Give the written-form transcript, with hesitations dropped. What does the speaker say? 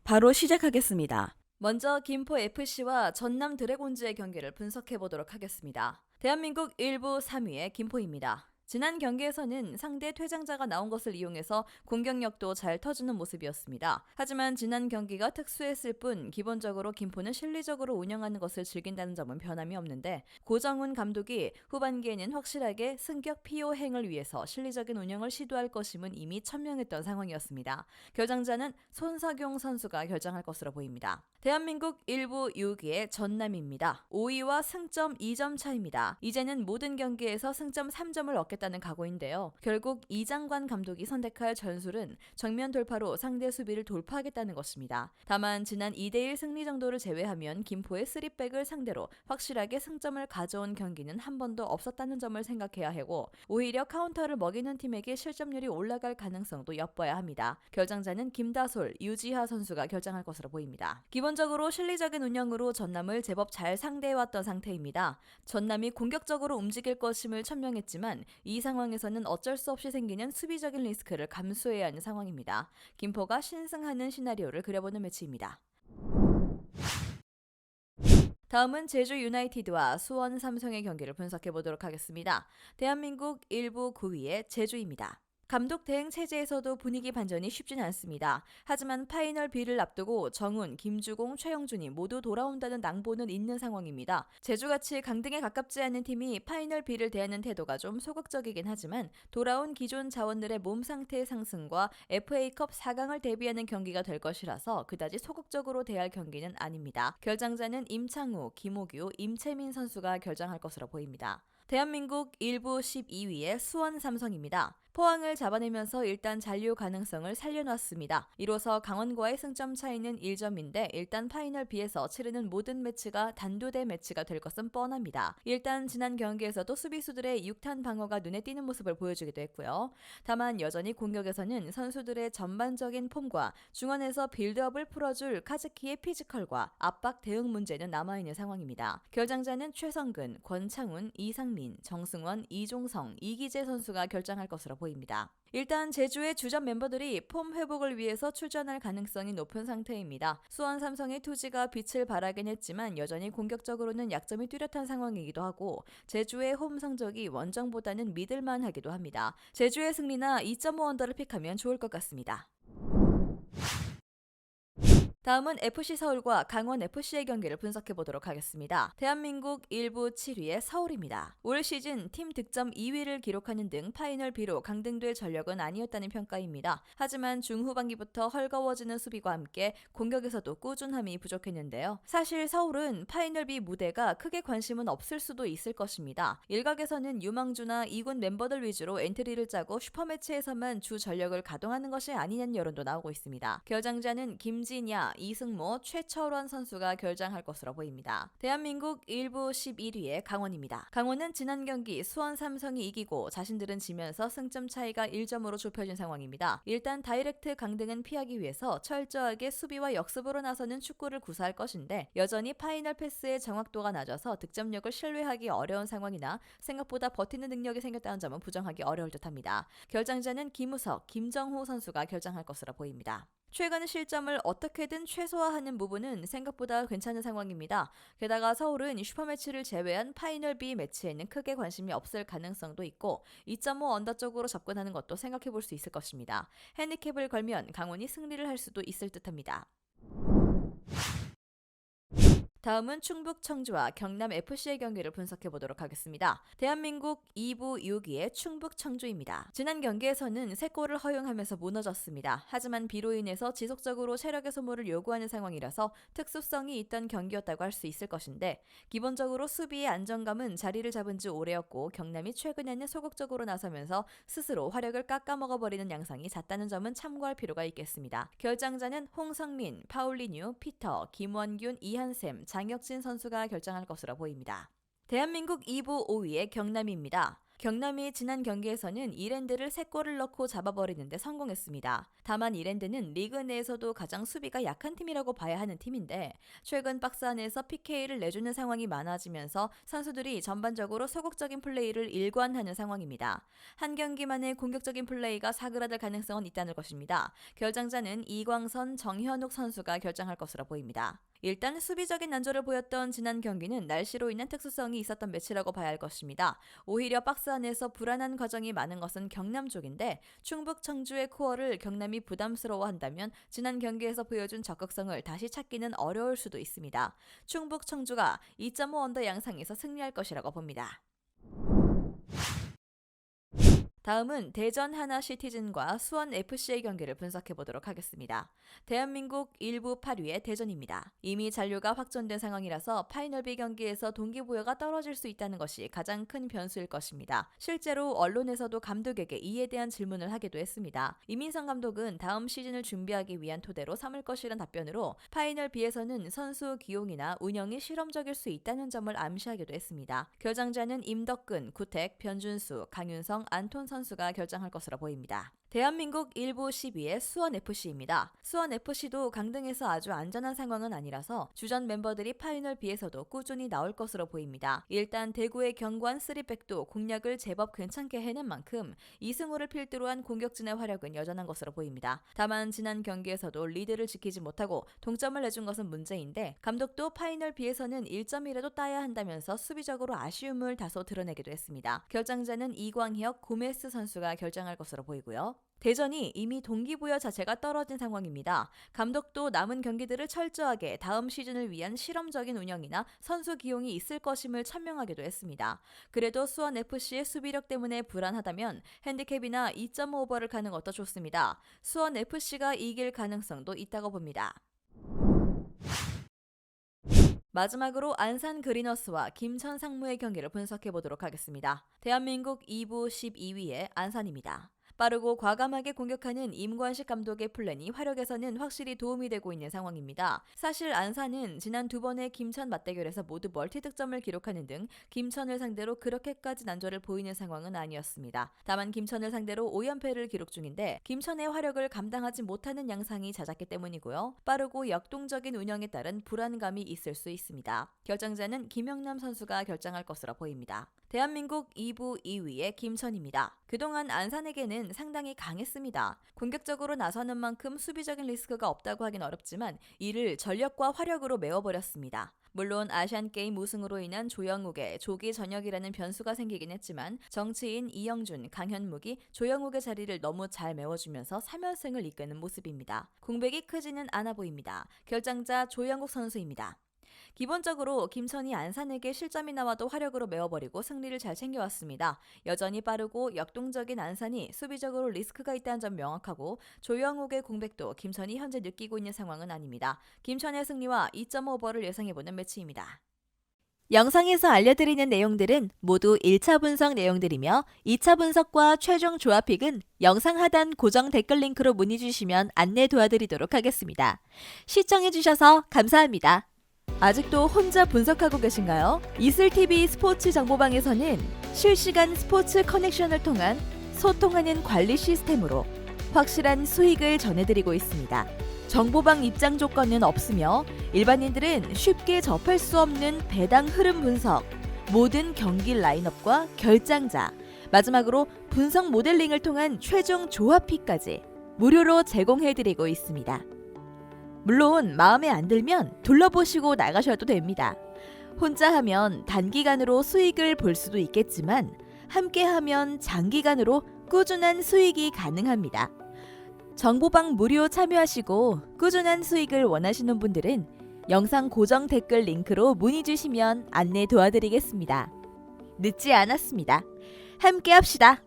바로 시작하겠습니다. 먼저 김포 FC와 전남 드래곤즈의 경기를 분석해 보도록 하겠습니다. 대한민국 1부 3위의 김포입니다. 지난 경기에서는 상대 퇴장자가 나온 것을 이용해서 공격력도 잘 터주는 모습이었습니다. 하지만 지난 경기가 특수했을 뿐 기본적으로 김포는 실리적으로 운영하는 것을 즐긴다는 점은 변함이 없는데, 고정훈 감독이 후반기에는 확실하게 승격 피오행을 위해서 실리적인 운영을 시도할 것임은 이미 천명했던 상황이었습니다. 결정자는 손석용 선수가 결정할 것으로 보입니다. 대한민국 1부 6위의 전남입니다. 5위와 승점 2점 차입니다. 이제는 모든 경기에서 승점 3점을 얻겠다는 각오인데요. 결국 이장관 감독이 선택할 전술은 정면 돌파로 상대 수비를 돌파하겠다는 것입니다. 다만 지난 2대1 승리 정도를 제외하면 김포의 3백을 상대로 확실하게 승점을 가져온 경기는 한 번도 없었다는 점을 생각해야 하고, 오히려 카운터를 먹이는 팀에게 실점률이 올라갈 가능성도 엿봐야 합니다. 결정자는 김다솔, 유지하 선수가 결정할 것으로 보입니다. 기본적으로 실리적인 운영으로 전남을 제법 잘 상대해왔던 상태입니다. 전남이 공격적으로 움직일 것임을 천명했지만 이 상황에서는 어쩔 수 없이 생기는 수비적인 리스크를 감수해야 하는 상황입니다. 김포가 신승하는 시나리오를 그려보는 매치입니다. 다음은 제주 유나이티드와 수원 삼성의 경기를 분석해 보도록 하겠습니다. 대한민국 1부 9위의 제주입니다. 감독 대행 체제에서도 분위기 반전이 쉽진 않습니다. 하지만 파이널 B를 앞두고 정훈, 김주공, 최영준이 모두 돌아온다는 낭보는 있는 상황입니다. 제주같이 강등에 가깝지 않은 팀이 파이널 B를 대하는 태도가 좀 소극적이긴 하지만, 돌아온 기존 자원들의 몸 상태 상승과 FA컵 4강을 대비하는 경기가 될 것이라서 그다지 소극적으로 대할 경기는 아닙니다. 결정자는 임창우, 김호규, 임채민 선수가 결정할 것으로 보입니다. 대한민국 1부 12위의 수원 삼성입니다. 포항을 잡아내면서 일단 잔류 가능성을 살려놨습니다. 이로써 강원과의 승점 차이는 1점인데 일단 파이널 B에서 치르는 모든 매치가 단두대 매치가 될 것은 뻔합니다. 일단 지난 경기에서도 수비수들의 6탄 방어가 눈에 띄는 모습을 보여주기도 했고요. 다만 여전히 공격에서는 선수들의 전반적인 폼과 중원에서 빌드업을 풀어줄 카즈키의 피지컬과 압박 대응 문제는 남아있는 상황입니다. 결정자는 최성근, 권창훈, 이상민, 정승원, 이종성, 이기재 선수가 결정할 것으로 보입니다. 일단 제주의 주전 멤버들이 폼 회복을 위해서 출전할 가능성이 높은 상태입니다. 수원 삼성의 투지가 빛을 발하긴 했지만 여전히 공격적으로는 약점이 뚜렷한 상황이기도 하고, 제주의 홈 성적이 원정보다는 믿을만하기도 합니다. 제주의 승리나 2.5 언더를 픽하면 좋을 것 같습니다. 다음은 FC 서울과 강원FC의 경기를 분석해 보도록 하겠습니다. 대한민국 1부 7위의 서울입니다. 올 시즌 팀 득점 2위를 기록하는 등 파이널 B로 강등될 전력은 아니었다는 평가입니다. 하지만 중후반기부터 헐거워지는 수비와 함께 공격에서도 꾸준함이 부족했는데요. 사실 서울은 파이널 B 무대가 크게 관심은 없을 수도 있을 것입니다. 일각에서는 유망주나 2군 멤버들 위주로 엔트리를 짜고 슈퍼매치에서만 주 전력을 가동하는 것이 아니냐는 여론도 나오고 있습니다. 결정자는 김진야, 이승모, 최철원 선수가 결정할 것으로 보입니다. 대한민국 1부 11위의 강원입니다. 강원은 지난 경기 수원 삼성이 이기고 자신들은 지면서 승점 차이가 1점으로 좁혀진 상황입니다. 일단 다이렉트 강등은 피하기 위해서 철저하게 수비와 역습으로 나서는 축구를 구사할 것인데, 여전히 파이널 패스의 정확도가 낮아서 득점력을 신뢰하기 어려운 상황이나 생각보다 버티는 능력이 생겼다는 점은 부정하기 어려울 듯합니다. 결정자는 김우석, 김정호 선수가 결정할 것으로 보입니다. 최근 실점을 어떻게든 최소화하는 부분은 생각보다 괜찮은 상황입니다. 게다가 서울은 슈퍼매치를 제외한 파이널 B 매치에는 크게 관심이 없을 가능성도 있고 2.5 언더 쪽으로 접근하는 것도 생각해 볼 수 있을 것입니다. 핸디캡을 걸면 강원이 승리를 할 수도 있을 듯합니다. 다음은 충북 청주와 경남 FC의 경기를 분석해 보도록 하겠습니다. 대한민국 2부 6위의 충북 청주입니다. 지난 경기에서는 3골을 허용하면서 무너졌습니다. 하지만 비로 인해서 지속적으로 체력의 소모를 요구하는 상황이라서 특수성이 있던 경기였다고 할 수 있을 것인데, 기본적으로 수비의 안정감은 자리를 잡은 지 오래였고 경남이 최근에는 소극적으로 나서면서 스스로 화력을 깎아먹어버리는 양상이 잦다는 점은 참고할 필요가 있겠습니다. 결정자는 홍성민, 파울리뉴, 피터, 김원균, 이한샘, 장혁진 선수가 결정할 것으로 보입니다. 대한민국 2부 5위의 경남입니다. 경남이 지난 경기에서는 이랜드를 3골을 넣고 잡아버리는데 성공했습니다. 다만 이랜드는 리그 내에서도 가장 수비가 약한 팀이라고 봐야 하는 팀인데 최근 박스 안에서 PK를 내주는 상황이 많아지면서 선수들이 전반적으로 소극적인 플레이를 일관하는 상황입니다. 한 경기만의 공격적인 플레이가 사그라들 가능성은 있다는 것입니다. 결장자는 이광선, 정현욱 선수가 결정할 것으로 보입니다. 일단 수비적인 난조를 보였던 지난 경기는 날씨로 인한 특수성이 있었던 매치라고 봐야 할 것입니다. 오히려 박스 안에서 불안한 과정이 많은 것은 경남 쪽인데 충북 청주의 코어를 경남이 부담스러워한다면 지난 경기에서 보여준 적극성을 다시 찾기는 어려울 수도 있습니다. 충북 청주가 2.5 언더 양상에서 승리할 것이라고 봅니다. 다음은 대전 하나시티즌과 수원FC의 경기를 분석해보도록 하겠습니다. 대한민국 1부 8위의 대전입니다. 이미 잔류가 확정된 상황이라서 파이널B 경기에서 동기부여가 떨어질 수 있다는 것이 가장 큰 변수일 것입니다. 실제로 언론에서도 감독에게 이에 대한 질문을 하기도 했습니다. 이민성 감독은 다음 시즌을 준비하기 위한 토대로 삼을 것이란 답변으로 파이널B에서는 선수 기용이나 운영이 실험적일 수 있다는 점을 암시하기도 했습니다. 결장자는 임덕근, 구택, 변준수, 강윤성, 안톤 선수가 결정할 것으로 보입니다. 대한민국 1부 10위의 수원FC입니다. 수원FC도 강등에서 아주 안전한 상황은 아니라서 주전 멤버들이 파이널B에서도 꾸준히 나올 것으로 보입니다. 일단 대구의 경관 3백도 공략을 제법 괜찮게 해낸 만큼 이승우를 필두로 한 공격진의 화력은 여전한 것으로 보입니다. 다만 지난 경기에서도 리드를 지키지 못하고 동점을 내준 것은 문제인데 감독도 파이널B에서는 1점이라도 따야 한다면서 수비적으로 아쉬움을 다소 드러내기도 했습니다. 결장자는 이광혁, 고메스 선수가 결정할 것으로 보이고요. 대전이 이미 동기부여 자체가 떨어진 상황입니다. 감독도 남은 경기들을 철저하게 다음 시즌을 위한 실험적인 운영이나 선수 기용이 있을 것임을 천명하기도 했습니다. 그래도 수원FC의 수비력 때문에 불안하다면 핸디캡이나 2.5오버를 가는 것도 좋습니다. 수원FC가 이길 가능성도 있다고 봅니다. 마지막으로 안산 그리너스와 김천 상무의 경기를 분석해보도록 하겠습니다. 대한민국 2부 12위의 안산입니다. 빠르고 과감하게 공격하는 임관식 감독의 플랜이 화력에서는 확실히 도움이 되고 있는 상황입니다. 사실 안산은 지난 두 번의 김천 맞대결에서 모두 멀티득점을 기록하는 등 김천을 상대로 그렇게까지 난조를 보이는 상황은 아니었습니다. 다만 김천을 상대로 5연패를 기록 중인데 김천의 화력을 감당하지 못하는 양상이 잦았기 때문이고요. 빠르고 역동적인 운영에 따른 불안감이 있을 수 있습니다. 결정자는 김영남 선수가 결정할 것으로 보입니다. 대한민국 2부 2위의 김천입니다. 그동안 안산에게는 상당히 강했습니다. 공격적으로 나서는 만큼 수비적인 리스크가 없다고 하긴 어렵지만 이를 전력과 화력으로 메워버렸습니다. 물론 아시안게임 우승으로 인한 조영욱의 조기 전역이라는 변수가 생기긴 했지만 정치인 이영준, 강현묵이 조영욱의 자리를 너무 잘 메워주면서 3연승을 이끄는 모습입니다. 공백이 크지는 않아 보입니다. 결장자 조영욱 선수입니다. 기본적으로 김천이 안산에게 실점이 나와도 화력으로 메워버리고 승리를 잘 챙겨왔습니다. 여전히 빠르고 역동적인 안산이 수비적으로 리스크가 있다는 점 명확하고 조영욱의 공백도 김천이 현재 느끼고 있는 상황은 아닙니다. 김천의 승리와 2.5오버를 예상해보는 매치입니다. 영상에서 알려드리는 내용들은 모두 1차 분석 내용들이며 2차 분석과 최종 조합픽은 영상 하단 고정 댓글 링크로 문의 주시면 안내 도와드리도록 하겠습니다. 시청해주셔서 감사합니다. 아직도 혼자 분석하고 계신가요? 이슬TV 스포츠 정보방에서는 실시간 스포츠 커넥션을 통한 소통하는 관리 시스템으로 확실한 수익을 전해드리고 있습니다. 정보방 입장 조건은 없으며 일반인들은 쉽게 접할 수 없는 배당 흐름 분석, 모든 경기 라인업과 결장자, 마지막으로 분석 모델링을 통한 최종 조합픽까지 무료로 제공해드리고 있습니다. 물론 마음에 안 들면 둘러보시고 나가셔도 됩니다. 혼자 하면 단기간으로 수익을 볼 수도 있겠지만 함께 하면 장기간으로 꾸준한 수익이 가능합니다. 정보방 무료 참여하시고 꾸준한 수익을 원하시는 분들은 영상 고정 댓글 링크로 문의 주시면 안내 도와드리겠습니다. 늦지 않았습니다. 함께 합시다.